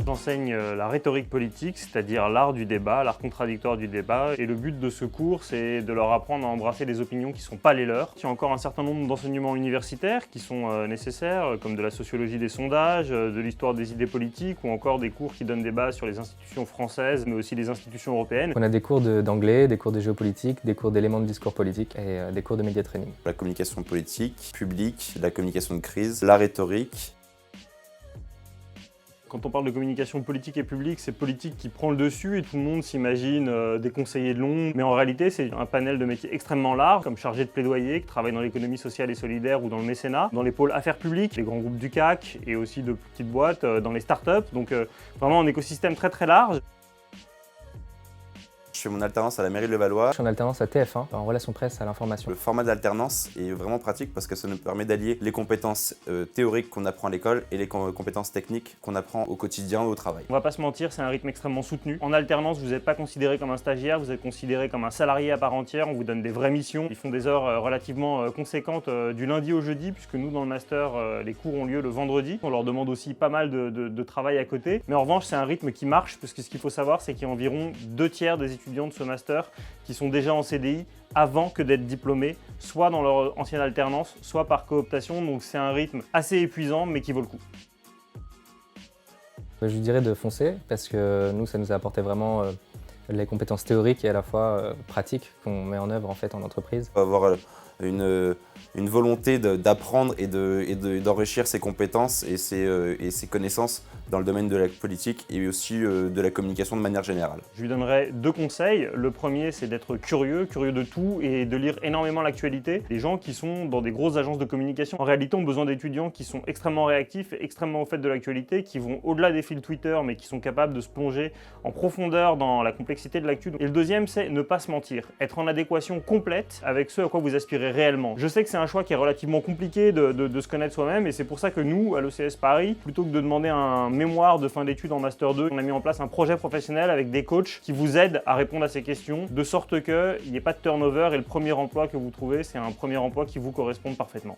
J'enseigne la rhétorique politique, c'est-à-dire l'art du débat, l'art contradictoire du débat. Et le but de ce cours, c'est de leur apprendre à embrasser des opinions qui ne sont pas les leurs. Il y a encore un certain nombre d'enseignements universitaires qui sont nécessaires, comme de la sociologie des sondages, de l'histoire des idées politiques, ou encore des cours qui donnent des bases sur les institutions françaises, mais aussi les institutions européennes. On a des cours d'anglais, des cours de géopolitique, des cours d'éléments de discours politique et des cours de média training. La communication politique, publique, la communication de crise, la rhétorique. Quand on parle de communication politique et publique, c'est politique qui prend le dessus et tout le monde s'imagine des conseillers de l'ombre. Mais en réalité, c'est un panel de métiers extrêmement large, comme chargé de plaidoyer, qui travaille dans l'économie sociale et solidaire ou dans le mécénat, dans les pôles affaires publiques, les grands groupes du CAC et aussi de petites boîtes, dans les startups. Donc vraiment un écosystème très très large. Je fais mon alternance à la mairie de Levallois. Je suis en alternance à TF1, en relations presse à l'information. Le format de l'alternance est vraiment pratique parce que ça nous permet d'allier les compétences théoriques qu'on apprend à l'école et les compétences techniques qu'on apprend au quotidien ou au travail. On va pas se mentir, c'est un rythme extrêmement soutenu. En alternance, vous n'êtes pas considéré comme un stagiaire, vous êtes considéré comme un salarié à part entière, on vous donne des vraies missions. Ils font des heures relativement conséquentes du lundi au jeudi, puisque nous, dans le master, les cours ont lieu le vendredi. On leur demande aussi pas mal de travail à côté. Mais en revanche, c'est un rythme qui marche, parce que ce qu'il faut savoir, c'est qu'il y a environ 2/3 des étudiants de ce master qui sont déjà en CDI avant que d'être diplômés, soit dans leur ancienne alternance, soit par cooptation. Donc c'est un rythme assez épuisant, mais qui vaut le coup. Je dirais de foncer, parce que nous, ça nous a apporté vraiment les compétences théoriques et à la fois pratiques qu'on met en œuvre en fait en entreprise. On va avoir une volonté d'apprendre et d'enrichir ses compétences et ses connaissances dans le domaine de la politique et aussi de la communication de manière générale. Je lui donnerais 2 conseils. Le premier, c'est d'être curieux de tout et de lire énormément l'actualité. Les gens qui sont dans des grosses agences de communication, en réalité, ont besoin d'étudiants qui sont extrêmement réactifs et extrêmement au fait de l'actualité, qui vont au-delà des fils Twitter, mais qui sont capables de se plonger en profondeur dans la complexité de l'actu. Et le deuxième, c'est ne pas se mentir. Être en adéquation complète avec ce à quoi vous aspirez réellement. Je sais que c'est un choix qui est relativement compliqué de se connaître soi-même et c'est pour ça que nous, à l'ECS Paris, plutôt que de demander un mémoire de fin d'études en Master 2, on a mis en place un projet professionnel avec des coachs qui vous aident à répondre à ces questions, de sorte qu'il n'y ait pas de turnover et le premier emploi que vous trouvez, c'est un premier emploi qui vous corresponde parfaitement.